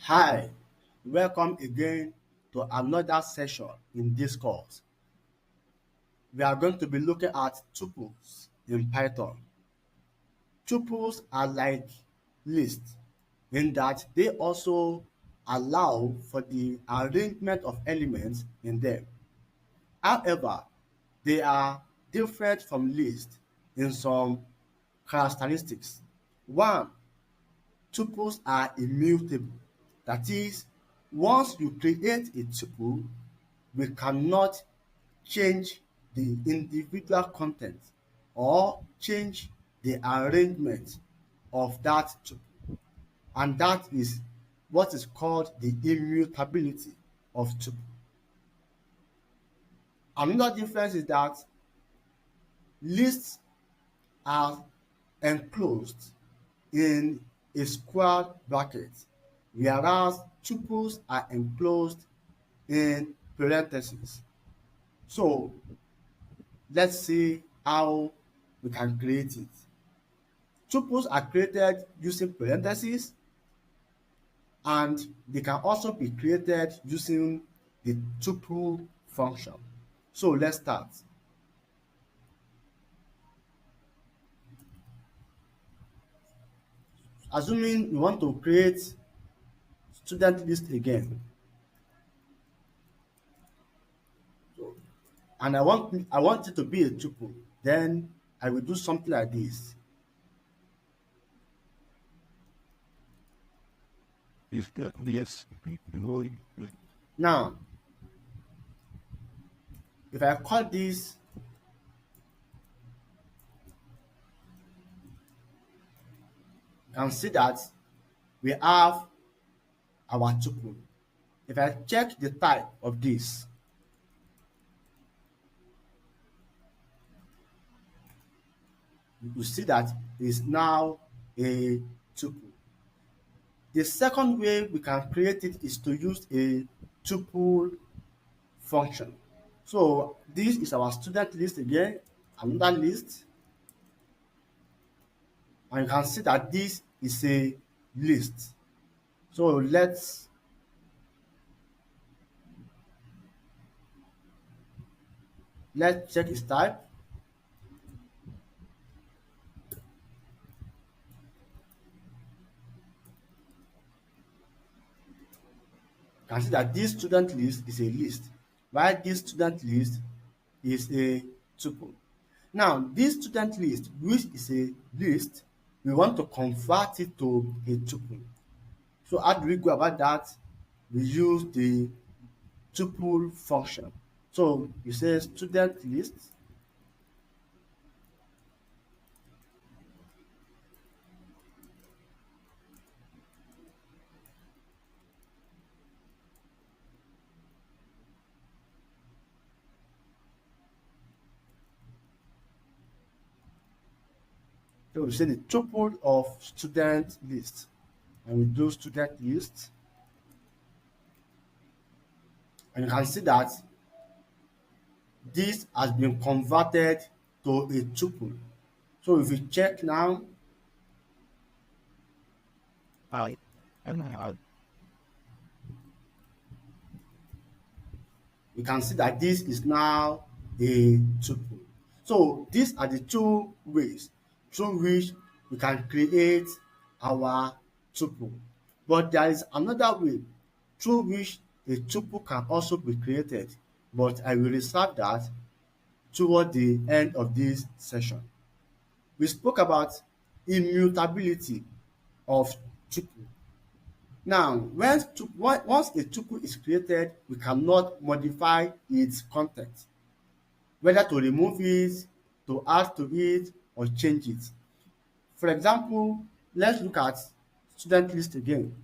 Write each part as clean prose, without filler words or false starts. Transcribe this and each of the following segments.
Hi, welcome again to another session in this course. We are going to be looking at tuples in Python. Tuples are like lists in that they also allow for the arrangement of elements in them. However, they are different from lists in some characteristics. One, tuples are immutable. That is, once you create a tuple, we cannot change the individual content or change the arrangement of that tuple. And that is what is called the immutability of tuple. Another difference is that lists are enclosed in a square bracket, whereas tuples are enclosed in parentheses. So let's see how we can create it. Tuples are created using parentheses, and they can also be created using the tuple function. So let's start. Assuming we want to create student list again, so, and I want it to be a tuple, then I will do something like this. Yes. Now, if I call this, you can see that we have our tuple. If I check the type of this, you see that it is now a tuple. The second way we can create it is to use a tuple function. So this is our student list again, another list, and you can see that this is a list. So let's check its type. You can see that this student list is a list, while this student list is a tuple. Now, this student list, which is a list, we want to convert it to a tuple. So how do we go about that? We use the tuple function. So you say student list. So we say the tuple of student list, and we do student list, and you can see that this has been converted to a tuple. So if you check now, I and I you can see that this is now a tuple. So these are the two ways through which we can create our tuple. But there is another way through which a tuple can also be created, but I will reserve that toward the end of this session. We spoke about immutability of tuple. Now, once a tuple is created, we cannot modify its content, whether to remove it, to add to it, or change it. For example, let's look at student list again.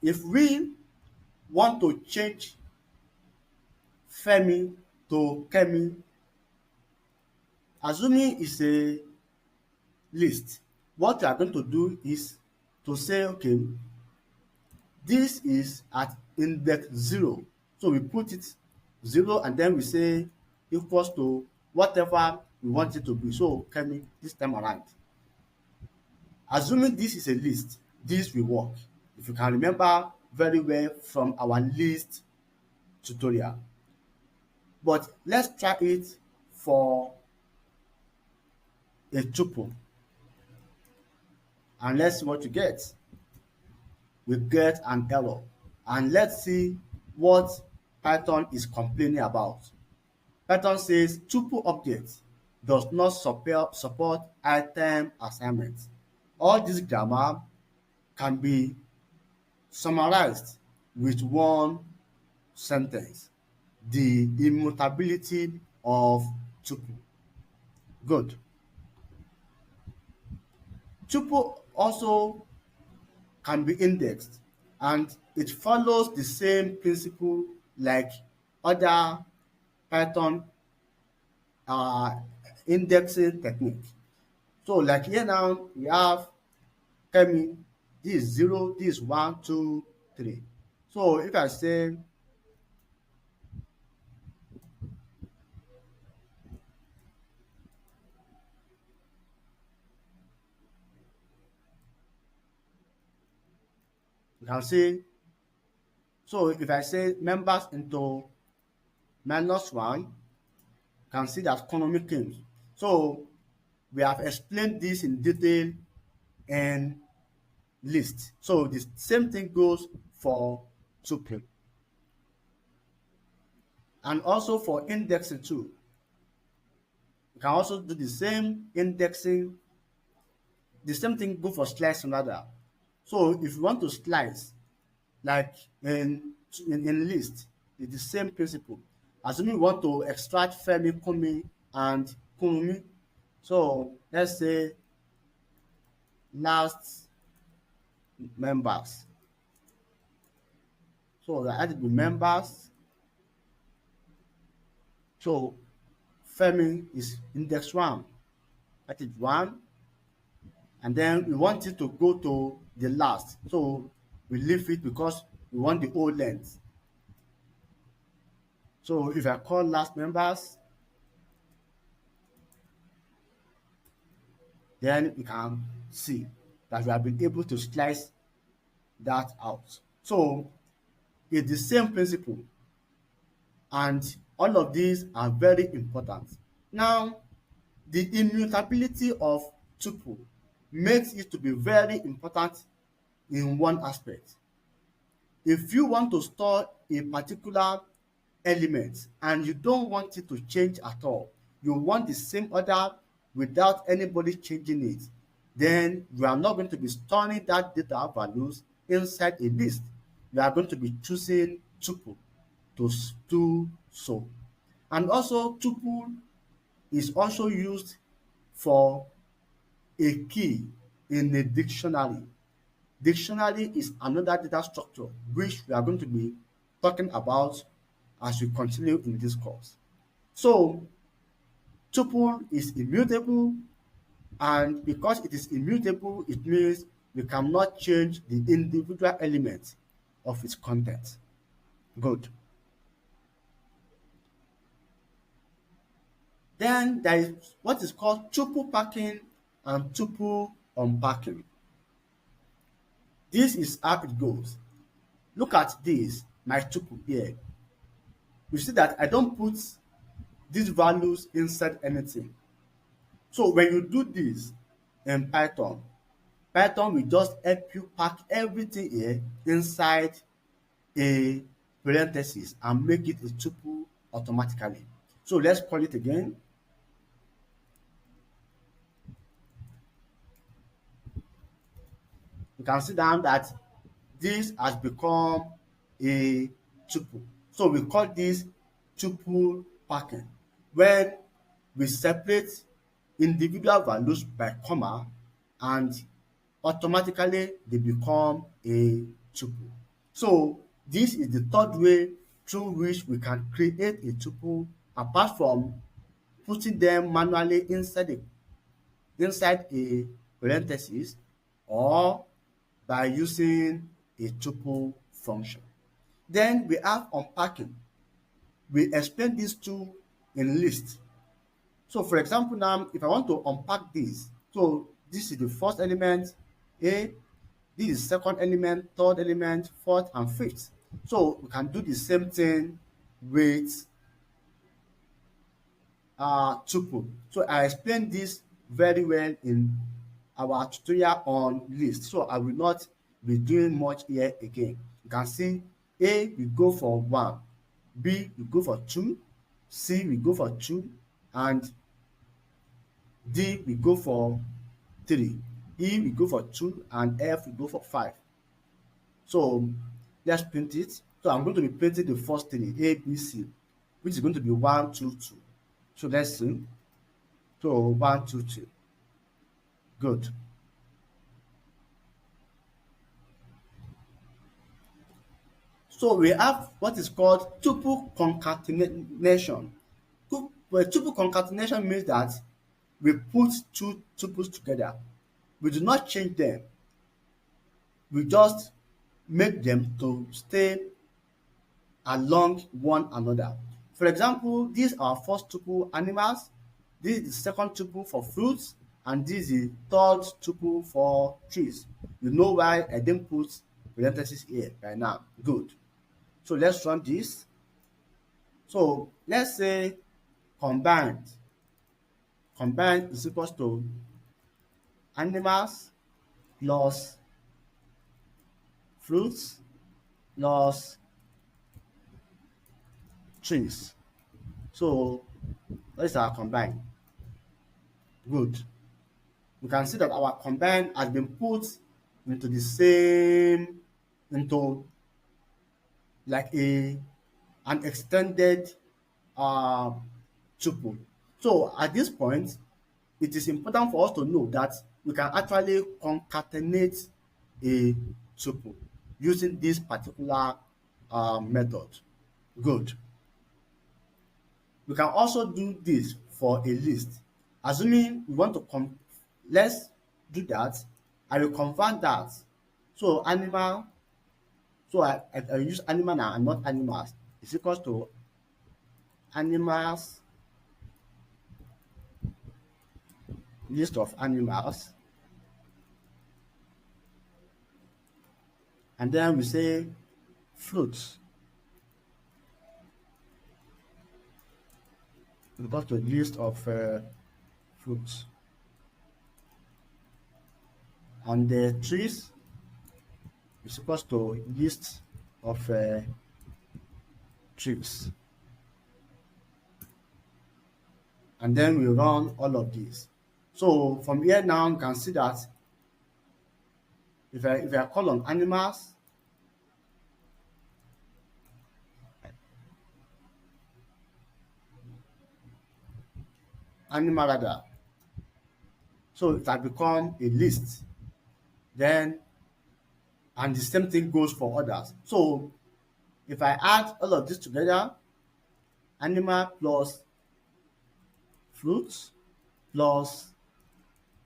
If we want to change Femi to Kemi, assuming it's a list, what we are going to do is to say, okay, this is at index 0. So we put it 0 and then we say equals to whatever we want it to be. So Kemi, this time around, assuming this is a list, this will work. If you can remember very well from our list tutorial. But let's try it for a tuple and let's see what you get. We get an error, and let's see what Python is complaining about. Python says tuple object does not support item assignment. All this grammar can be summarized with one sentence: the immutability of tuple. Good. Tuple also can be indexed, and it follows the same principle like other Python uh, indexing technique. So like here now we have Kemi, this is 0, this is 1, 2, 3. So if I say you can see, so if I say members into -1, you can see that economy came. So we have explained this in detail in list. So the same thing goes for tuple and also for indexing too. You can also do the same indexing, the same thing go for slicing rather. So if you want to slice, like in list, it's the same principle. Assuming you want to extract Femi, Kumi, and Kumi, so let's say last members. So that will be members. So Femi is index 1. That is 1. And then we want it to go to the last. So we leave it because we want the whole length. So if I call last members, then we can see that we have been able to slice that out. So it's the same principle, and all of these are very important. Now, the immutability of tuple makes it to be very important in one aspect. If you want to store a particular element and you don't want it to change at all, you want the same order without anybody changing it, then you are not going to be storing that data values inside a list. You are going to be choosing tuple to do so. And also tuple is also used for a key in a dictionary. Dictionary is another data structure which we are going to be talking about as we continue in this course. So tuple is immutable, and because it is immutable, it means we cannot change the individual elements of its content. Good. Then there is what is called tuple packing and tuple unpacking. This is how it goes. Look at this, my tuple here. You see that I don't put these values inside anything. So when you do this in Python, Python will just help you pack everything here inside a parenthesis and make it a tuple automatically. So let's call it again. You can see down that this has become a tuple. So we call this tuple packing. When we separate individual values by comma and automatically they become a tuple. So this is the third way through which we can create a tuple apart from putting them manually inside a parenthesis or by using a tuple function. Then we have unpacking. We explain these two in list. So for example now, if I want to unpack this, so this is the first element A, this is second element, third element, fourth and fifth. So we can do the same thing with tuple. So I explained this very well in our tutorial on list. So I will not be doing much here again. You can see A we go for 1, B we go for 2, C we go for 2, and D we go for 3, E we go for 2, and F we go for 5. So let's print it. So I'm going to be printing the first three A, B, C, which is going to be 1, 2, 2. So let's see. So 1, 2, 2. Good. So we have what is called tuple concatenation. Tuple concatenation means that we put two tuples together. We do not change them. We just make them to stay along one another. For example, these are first tuple animals, this is the second tuple for fruits, and this is the third tuple for trees. You know why I didn't put parentheses here by now. Good. So let's run this. So let's say combined. Combined is equals to animals plus fruits plus trees. So let's our combined. Good. We can see that our combined has been put into the same, into like an extended uh, tuple. So at this point, it is important for us to know that we can actually concatenate a tuple using this particular method. Good. We can also do this for a list. Assuming we want to let's do that. I will convert that. So animal, so I use animal now and not animals. Is equals to animals, list of animals, and then we say fruits equals to list of fruits, and the trees is equals to list of trees. And then we run all of these. So from here now you can see that if I call on animals, animal rather, so it has become a list. Then and the same thing goes for others. So if I add all of this together, animal plus fruits plus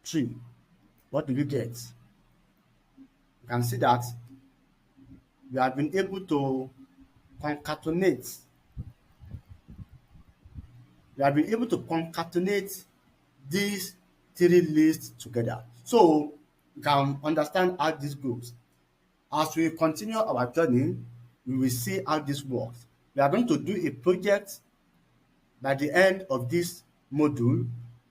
tree, what do you get? You can see that we have been able to concatenate. We have been able to concatenate these three lists together. So you can understand how this goes. As we continue our journey, we will see how this works. We are going to do a project by the end of this module,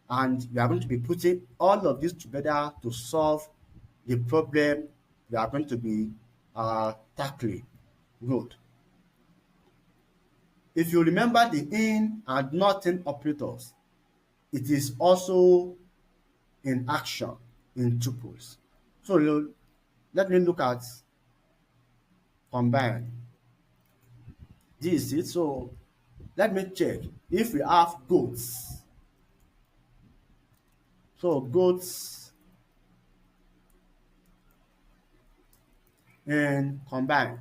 and we are going to be putting all of this together to solve the problem we are going to be tackling. Good. If you remember the in and nothing operators, it is also in action in tuples. So let me look at combine. This is it. So let me check if we have goats. So goats and combine.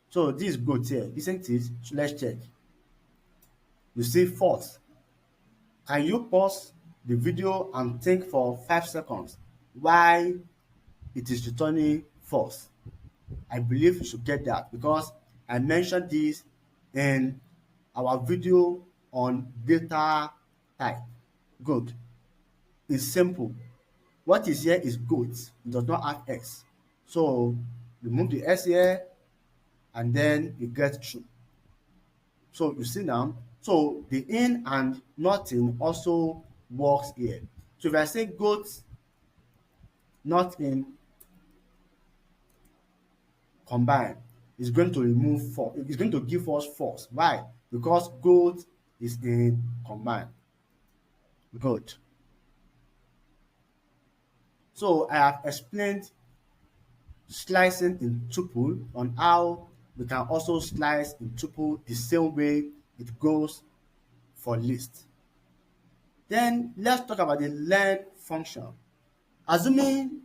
So this goat here, isn't it? So let's check. You see false. Can you pause the video and think for 5 seconds why it is returning false? I believe you should get that because I mentioned this in our video on data type. Good. It's simple. What is here is goat. It does not have S. So remove the S here and then you get true. So you see now, so the in and nothing also works here. So if I say goat not in combine, it's going to remove false. It's going to give us false. Why? Because goat is in combine. Good. So I have explained slicing in tuple on how we can also slice in tuple the same way it goes for list. Then let's talk about the len function. Assuming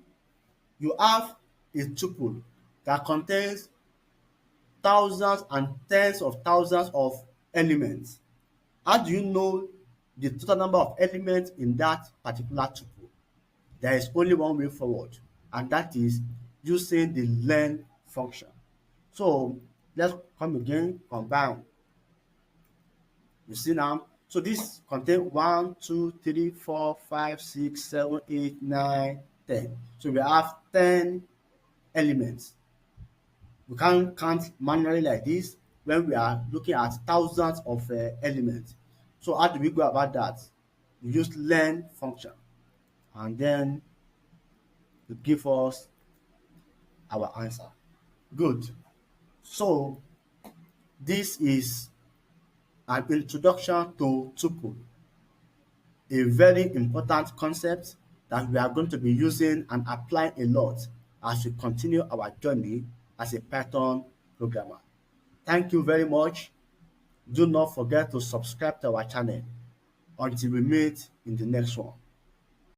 you have a tuple that contains thousands and tens of thousands of elements, how do you know the total number of elements in that particular tuple? There is only one way forward, and that is using the len function. So let's come again, combine. You see now, so this contain 1, 2, 3, 4, 5, 6, 7, 8, 9, 10. So we have 10 elements. We can't count manually like this when we are looking at thousands of elements. So how do we go about that? We use len function, and then it give us our answer. Good. So this is an introduction to tuple, a very important concept that we are going to be using and applying a lot as we continue our journey as a Python programmer. Thank you very much. Do not forget to subscribe to our channel. Until we meet in the next one.